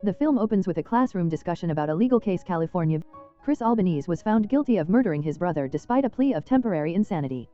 The film opens with a classroom discussion about a legal case. California. Chris Albanese was found guilty of murdering his brother despite a plea of temporary insanity.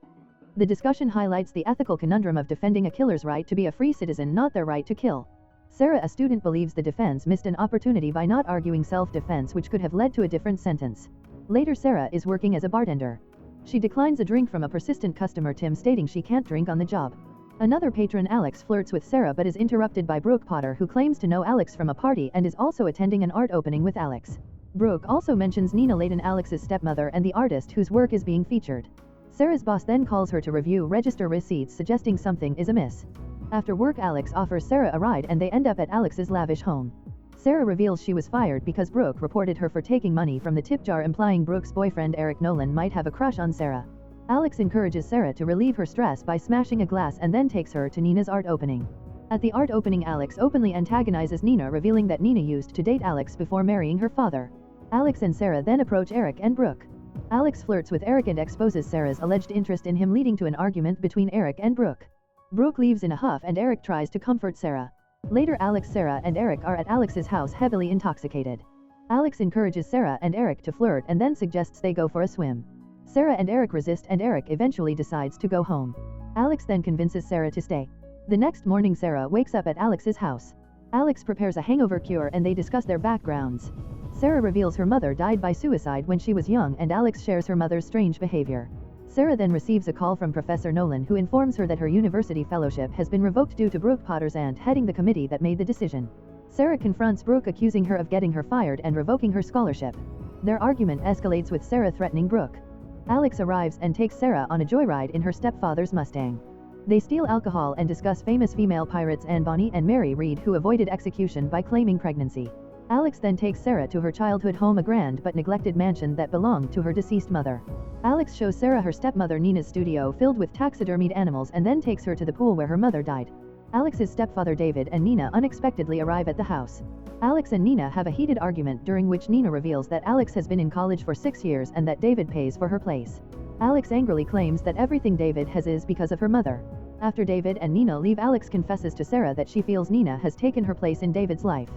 The discussion highlights the ethical conundrum of defending a killer's right to be a free citizen, not their right to kill. Sara, a student, believes the defense missed an opportunity by not arguing self-defense, which could have led to a different sentence. Later, Sara is working as a bartender. She declines a drink from a persistent customer, Tim, stating she can't drink on the job. Another patron, Alex, flirts with Sara but is interrupted by Brooke Potter, who claims to know Alex from a party and is also attending an art opening with Alex. Brooke also mentions Nina Layton, Alex's stepmother and the artist whose work is being featured. Sara's boss then calls her to review register receipts, suggesting something is amiss. After work, Alex offers Sara a ride and they end up at Alex's lavish home. Sara reveals she was fired because Brooke reported her for taking money from the tip jar, implying Brooke's boyfriend Eric Nolan might have a crush on Sara. Alex encourages Sara to relieve her stress by smashing a glass and then takes her to Nina's art opening. At the art opening, Alex openly antagonizes Nina, revealing that Nina used to date Alex before marrying her father. Alex and Sara then approach Eric and Brooke. Alex flirts with Eric and exposes Sara's alleged interest in him, leading to an argument between Eric and Brooke. Brooke leaves in a huff and Eric tries to comfort Sara. Later, Alex, Sara and Eric are at Alex's house heavily intoxicated. Alex encourages Sara and Eric to flirt and then suggests they go for a swim. Sara and Eric resist and Eric eventually decides to go home. Alex then convinces Sara to stay. The next morning, Sara wakes up at Alex's house. Alex prepares a hangover cure and they discuss their backgrounds. Sara reveals her mother died by suicide when she was young and Alex shares her mother's strange behavior. Sara then receives a call from Professor Nolan, who informs her that her university fellowship has been revoked due to Brooke Potter's aunt heading the committee that made the decision. Sara confronts Brooke, accusing her of getting her fired and revoking her scholarship. Their argument escalates with Sara threatening Brooke. Alex arrives and takes Sara on a joyride in her stepfather's Mustang. They steal alcohol and discuss famous female pirates Anne Bonny and Mary Read, who avoided execution by claiming pregnancy. Alex then takes Sara to her childhood home, a grand but neglected mansion that belonged to her deceased mother. Alex shows Sara her stepmother Nina's studio filled with taxidermied animals and then takes her to the pool where her mother died. Alex's stepfather David and Nina unexpectedly arrive at the house. Alex and Nina have a heated argument, during which Nina reveals that Alex has been in college for 6 years and that David pays for her place. Alex angrily claims that everything David has is because of her mother. After David and Nina leave, Alex confesses to Sara that she feels Nina has taken her place in David's life.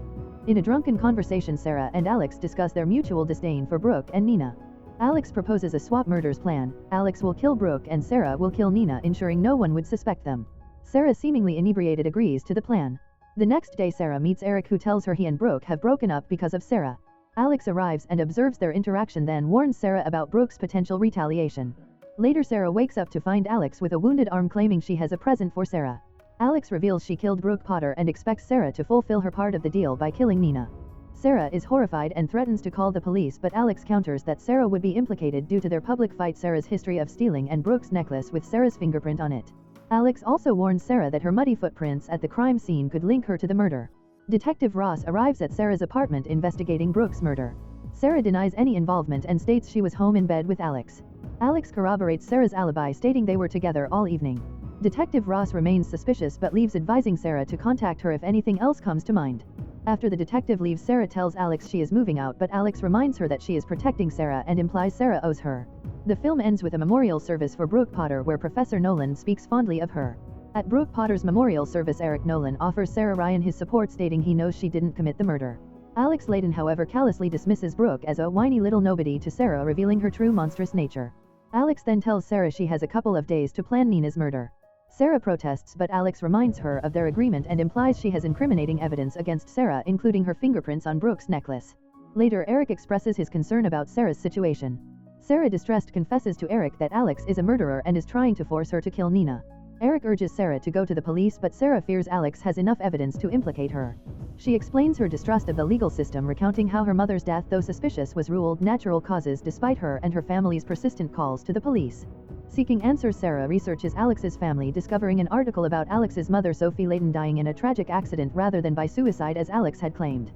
In a drunken conversation, Sara and Alex discuss their mutual disdain for Brooke and Nina. Alex proposes a swap murders plan. Alex will kill Brooke and Sara will kill Nina, ensuring no one would suspect them. Sara, seemingly inebriated, agrees to the plan. The next day, Sara meets Eric, who tells her he and Brooke have broken up because of Sara. Alex arrives and observes their interaction, then warns Sara about Brooke's potential retaliation. Later, Sara wakes up to find Alex with a wounded arm, claiming she has a present for Sara. Alex reveals she killed Brooke Potter and expects Sara to fulfill her part of the deal by killing Nina. Sara is horrified and threatens to call the police, but Alex counters that Sara would be implicated due to their public fight. Sara's history of stealing and Brooke's necklace with Sara's fingerprint on it. Alex also warns Sara that her muddy footprints at the crime scene could link her to the murder. Detective Ross arrives at Sara's apartment investigating Brooke's murder. Sara denies any involvement and states she was home in bed with Alex. Alex corroborates Sara's alibi, stating they were together all evening. Detective Ross remains suspicious but leaves, advising Sara to contact her if anything else comes to mind. After the detective leaves, Sara tells Alex she is moving out, but Alex reminds her that she is protecting Sara and implies Sara owes her. The film ends with a memorial service for Brooke Potter, where Professor Nolan speaks fondly of her. At Brooke Potter's memorial service, Eric Nolan offers Sara Ryan his support, stating he knows she didn't commit the murder. Alex Layton, however, callously dismisses Brooke as a whiny little nobody to Sara, revealing her true monstrous nature. Alex then tells Sara she has a couple of days to plan Nina's murder. Sara protests, but Alex reminds her of their agreement and implies she has incriminating evidence against Sara, including her fingerprints on Brooke's necklace. Later, Eric expresses his concern about Sara's situation. Sara, distressed, confesses to Eric that Alex is a murderer and is trying to force her to kill Nina. Eric urges Sara to go to the police, but Sara fears Alex has enough evidence to implicate her. She explains her distrust of the legal system, recounting how her mother's death, though suspicious, was ruled natural causes despite her and her family's persistent calls to the police. Seeking answers, Sara researches Alex's family, discovering an article about Alex's mother Sophie Layton dying in a tragic accident rather than by suicide as Alex had claimed.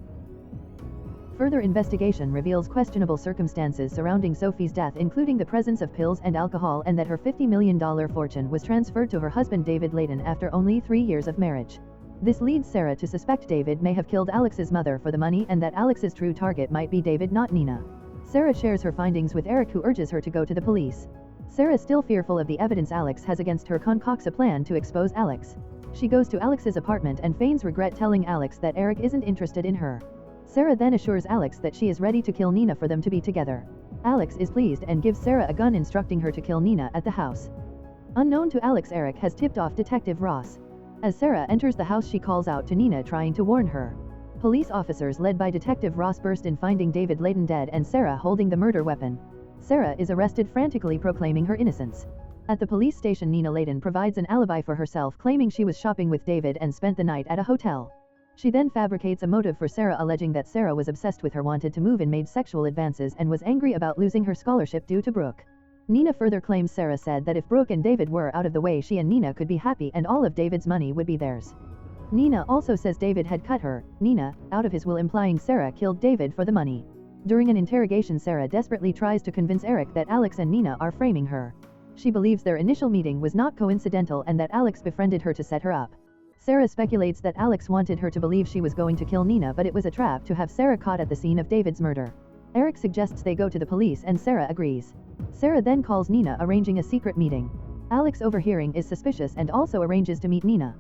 Further investigation reveals questionable circumstances surrounding Sophie's death, including the presence of pills and alcohol, and that her $50 million fortune was transferred to her husband David Layton after only 3 years of marriage. This leads Sara to suspect David may have killed Alex's mother for the money, and that Alex's true target might be David, not Nina. Sara shares her findings with Eric, who urges her to go to the police. Sara, still fearful of the evidence Alex has against her, concocts a plan to expose Alex. She goes to Alex's apartment and feigns regret, telling Alex that Eric isn't interested in her. Sara then assures Alex that she is ready to kill Nina for them to be together. Alex is pleased and gives Sara a gun, instructing her to kill Nina at the house. Unknown to Alex, Eric has tipped off Detective Ross. As Sara enters the house, she calls out to Nina, trying to warn her. Police officers led by Detective Ross burst in, finding David Layden dead and Sara holding the murder weapon. Sara is arrested, frantically proclaiming her innocence. At the police station, Nina Layden provides an alibi for herself, claiming she was shopping with David and spent the night at a hotel. She then fabricates a motive for Sara, alleging that Sara was obsessed with her, wanted to move in, made sexual advances, and was angry about losing her scholarship due to Brooke. Nina further claims Sara said that if Brooke and David were out of the way, she and Nina could be happy and all of David's money would be theirs. Nina also says David had cut her, Nina, out of his will, implying Sara killed David for the money. During an interrogation, Sara desperately tries to convince Eric that Alex and Nina are framing her. She believes their initial meeting was not coincidental and that Alex befriended her to set her up. Sara speculates that Alex wanted her to believe she was going to kill Nina, but it was a trap to have Sara caught at the scene of David's murder. Eric suggests they go to the police and Sara agrees. Sara then calls Nina, arranging a secret meeting. Alex, overhearing, is suspicious and also arranges to meet Nina.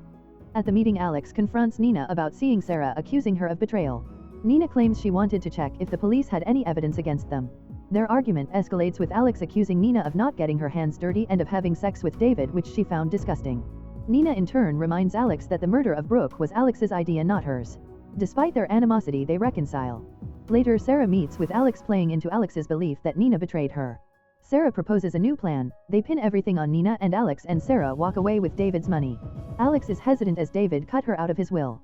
At the meeting, Alex confronts Nina about seeing Sara, accusing her of betrayal. Nina claims she wanted to check if the police had any evidence against them. Their argument escalates, with Alex accusing Nina of not getting her hands dirty and of having sex with David, which she found disgusting. Nina in turn reminds Alex that the murder of Brooke was Alex's idea, not hers. Despite their animosity, they reconcile. Later, Sara meets with Alex, playing into Alex's belief that Nina betrayed her. Sara proposes a new plan. They pin everything on Nina and Alex, and Sara walk away with David's money. Alex is hesitant as David cut her out of his will.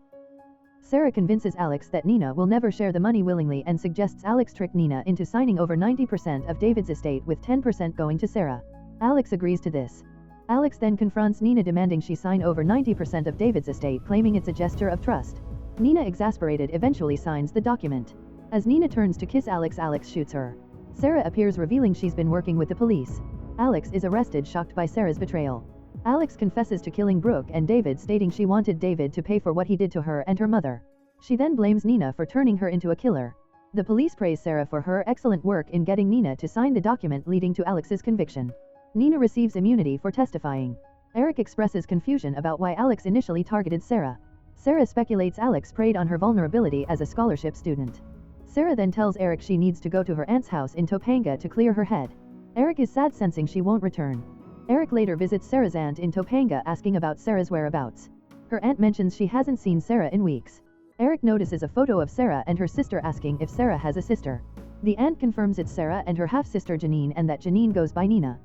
Sara convinces Alex that Nina will never share the money willingly and suggests Alex trick Nina into signing over 90% of David's estate, with 10% going to Sara. Alex agrees to this. Alex then confronts Nina, demanding she sign over 90% of David's estate, claiming it's a gesture of trust. Nina, exasperated, eventually signs the document. As Nina turns to kiss Alex, Alex shoots her. Sara appears, revealing she's been working with the police. Alex is arrested, shocked by Sara's betrayal. Alex confesses to killing Brooke and David, stating she wanted David to pay for what he did to her and her mother. She then blames Nina for turning her into a killer. The police praise Sara for her excellent work in getting Nina to sign the document, leading to Alex's conviction. Nina receives immunity for testifying. Eric expresses confusion about why Alex initially targeted Sara. Sara speculates Alex preyed on her vulnerability as a scholarship student. Sara then tells Eric she needs to go to her aunt's house in Topanga to clear her head. Eric is sad, sensing she won't return. Eric later visits Sara's aunt in Topanga, asking about Sara's whereabouts. Her aunt mentions she hasn't seen Sara in weeks. Eric notices a photo of Sara and her sister, asking if Sara has a sister. The aunt confirms it's Sara and her half-sister Janine, and that Janine goes by Nina.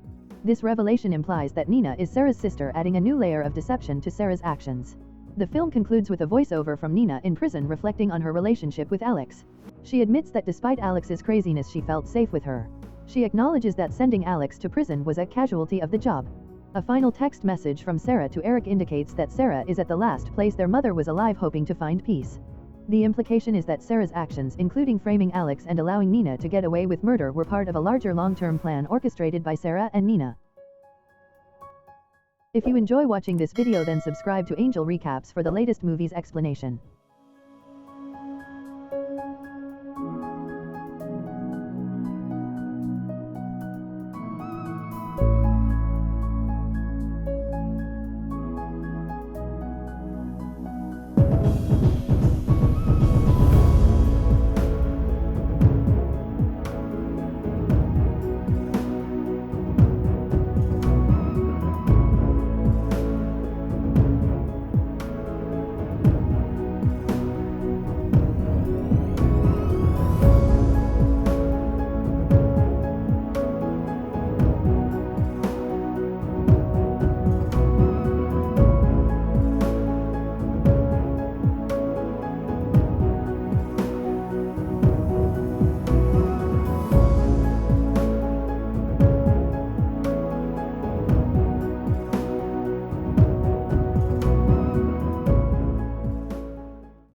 This revelation implies that Nina is Sara's sister, adding a new layer of deception to Sara's actions. The film concludes with a voiceover from Nina in prison, reflecting on her relationship with Alex. She admits that despite Alex's craziness, she felt safe with her. She acknowledges that sending Alex to prison was a casualty of the job. A final text message from Sara to Eric indicates that Sara is at the last place their mother was alive, hoping to find peace. The implication is that Sara's actions, including framing Alex and allowing Nina to get away with murder, were part of a larger long-term plan orchestrated by Sara and Nina. If you enjoy watching this video, then subscribe to Angel Recaps for the latest movies explanation.